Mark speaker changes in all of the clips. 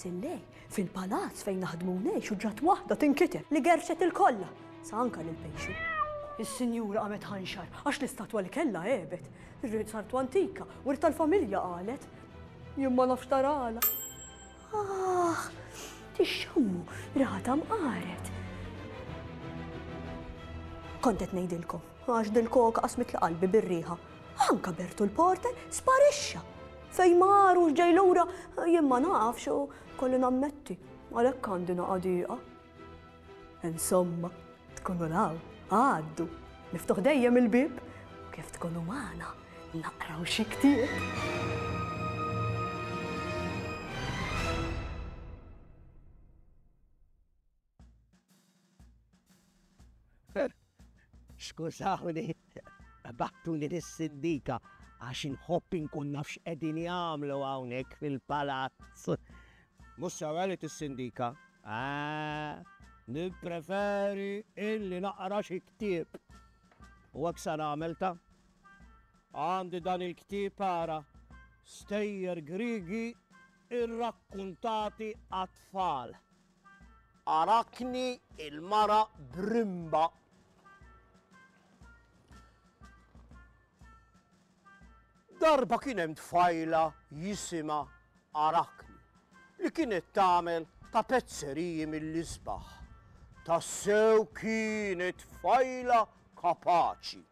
Speaker 1: sillej fil-palazz fejn naħdmunej xuġġat waħda tinkiteb li gerxet il-kolla. Sa anka lil-pejxi. Is-sinjura qamet ħanxar għax l-istatwa li kellha għebet. Ir-rid sartu antika u tal-familja qalet. Jien ma nafx tarala. Tixxammu rata mqaret. Kontet ngħidilkom għax dil-koka qasmet l-qalbi bir-riħa. Anka Bertu l-porter sparixxa. Fej maru ġej lura jien ma nafx u kolli nammetti għalhekk għandi naqadiqa. Insomma, tkunu law, għaddu, niftuħ dejjem il-bib u kif tkunu magħna naqraw xi ktieb.
Speaker 2: Skużawni, battuni lis-sindika għax inħobb inkun nafx qegħdin jagħmlu hawnhekk fil-palazz. Mhux sewwelet is-sindika. Nippreferi illi naqra xi ktieb. U hekk se nagħmel ta' għandi dan il-ktieb ara stejjer Griegi irrakkuntati għat-tfal. Arakni il-mara Brimba. Darba kien hemm tfajla jisimha Arakni li kienet tagħmel tapezzeriji mill-isbaħ. Tassew kienet tfajla kapaċi.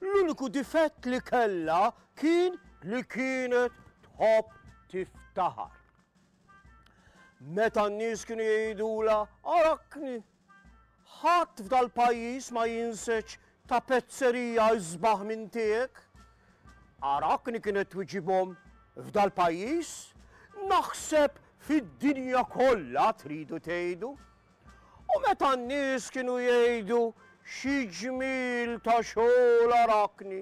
Speaker 2: L-uniku difett li kellha kien li kienet tħobb tiftaħar. Meta n-nies kienu jgħidula Arakni, ħadd f'dal-pajjiż ma jinsex tapezzerija isbaħ minn tiegħek. Arakni kienet twiġibhom f'dal-pajjiż, naħseb fid-dinja kollha tridu tgħidu. U meta n-nies kienu jgħidu xi ġmiel ta' xogħol Arakni,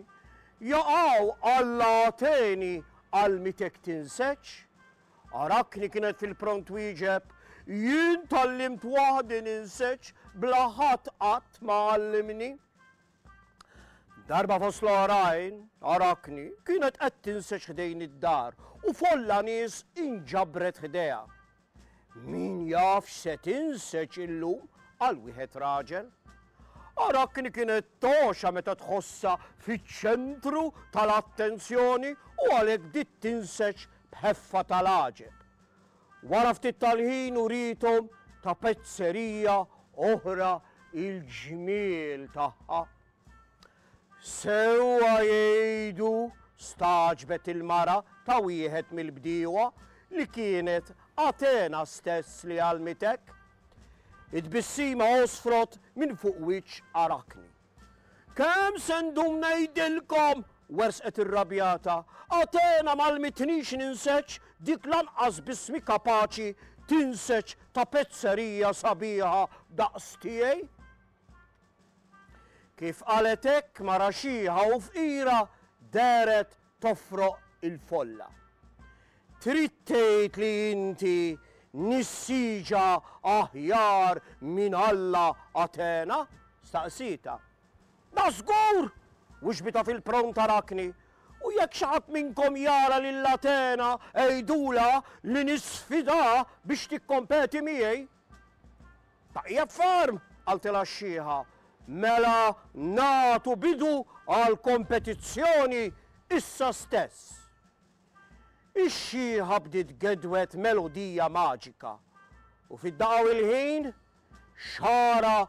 Speaker 2: jaqgħu Alla Ateni għal mitek tinseċ. Arakni kienet fil-pront twieġeb, jien tallimt waħdi ninseċ bla ħadd qatt ma għallimni. Darba fost l-oħrajn, Arakni kienet qed tinseċ ħdejn id-dar u folla nies inġabret ħdejha. Min jaf se tinseċ illum għal wieħed raġel? Arakni kienet toxa meta tħossa fiċ-ċentru tal-attenzjoni u għalhekk bdiet tinseċ b'ħeffa tal-għaġeb. Wara ftit tal-ħin urithom tapezzerija oħra il-ġmiel tagħha. Sewwa jgħidu staġbet il-mara ta' wieħed mill-bdiewa li kienet Atena stess li għalmitek. Id-bissima osfrot minn fuq wiċċ Arakni. Kemm se ndum ngħidilkom, wersqet irrabjata, Atena m'għallmitnix ninseċ dik lanqas bismi kapaċi tinseċ tapezzerija sabiħa daqs tiegħi. Kif qalet hekk mara xieħa u fqira deret tofroq il-folla. Trid tgħid li inti nissiġa aħjar minn Alla Atena? Staqsita. Da żgur! Wux bita fil-pront Arakni. U jekk xi ħadd minnkom jara lil Atena ejdula li nisfida biex tikkompeti miegħi. Taqja farm, qaltilha x-xieħa. Mela nagħtu bidu għal kompetizzjoni issa stess. Ix-xieħa bdiet gedwet melodija maġika u fid-daqgħu il-ħin xara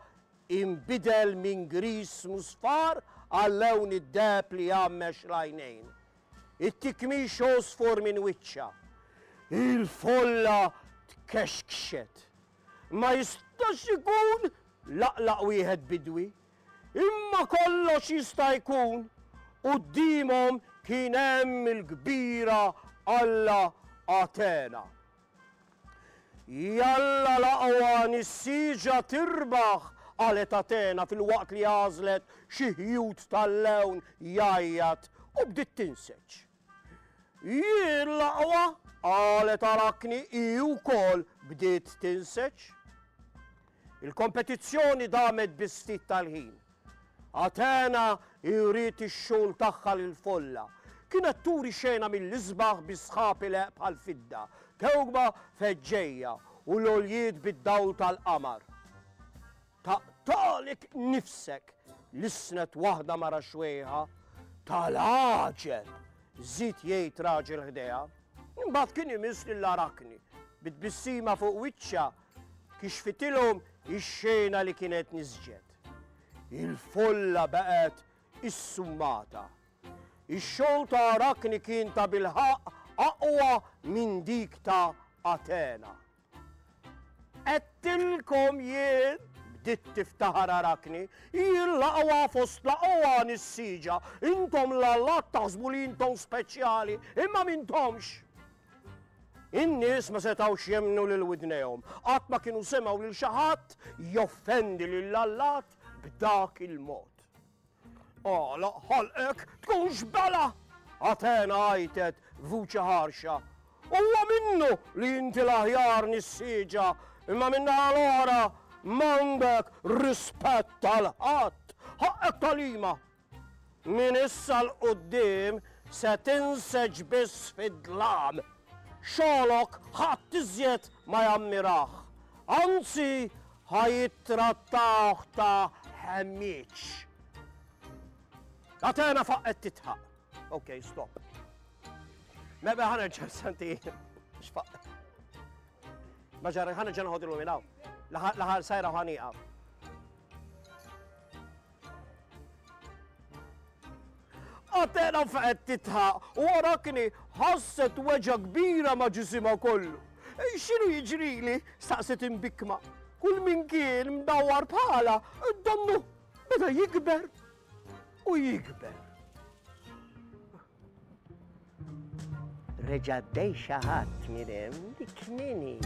Speaker 2: inbidel minn gris musfar għal lewn id-deb li jagħmmex l-għajnejn. It-tikmix osfor minn wiċċha. Il-folla tkexkxet. Ma jistax ikun laqlaq wieħed bidwi, imma kollox jista' jkun qudiemhom kien hemm il-kbira Alla Atena. Jalla laqwa nissiġa tirbaħ, qalet Atena fil-waqt li għażlet xi ħjut tal-lewn jajjat u bdiet tinseċ. Jien laqwa, qalet Arakni, hi wkoll bdiet tinseċ. Il-kompetizzjoni damet bis-ftit tal-ħin. Atena jrid ix-xogħol tagħha lil-folla. Kienet turi xena mill-isbaħ bi sħapi leq bħal-fidda. kewkba feġġejja u l-oljiet bid-dawl tal-qamar. Taqtalik nifsek l-isnet waħda mara xwejħa tal-aġel, zit jgħid raġel ħdeha. Imbagħad kien imiss lill-arakni bit-bissima fuq wiċċa kixfitilhom ix-xejna li kienet niżġed. Il-folla baqet issummata. Ix-xogħol ta' Arakni kien ta' bilħaq aqwa minn dik ta' Atena. Qedtilkom jien bdiet tiftaħar Arakni, jien l-aqwa fost l-aqwa nis-siġa, intom l-Alla taħsbu li intom speċjali, imma m'intomx. In-nies ma setawx jemnu lil widnejhom, qatt ma kienu semgħu lil xi ħadd joffendi lill-Allat b'dak il-mod. La ħalqek tkunx bela! Atena għajtet vuċi ħarxa. Huwa minnu li inti l-aħjar nis-siġa, imma minna l-oħra m'għandek rispett tal-ħadd, ħaqek tal-ima. Min issa l-qudiem se tinseġ biss fid-dlam. Xogħlok ħadd iżjed ma jammiraħ. Anzi, ħajittrattawh ta' ħemmieċ. Atena faqqet titħaq. Okay, stop. Mebe ħanerġa' santi. X'faq. Ma ġarri ħanerġa' naħodilhom minn hawn. Laħal sajra ħaniqa. Atena faqet titħaq u Arakni ħasset weġa kbira ma' ġisimha kollu. X'inhu jiġrili? Staqset imbikma. Kull min kien mdawwar bħala, id-dommu beda jikber u jikber. Reġa' dej xi ħadd minn hemm dik minni.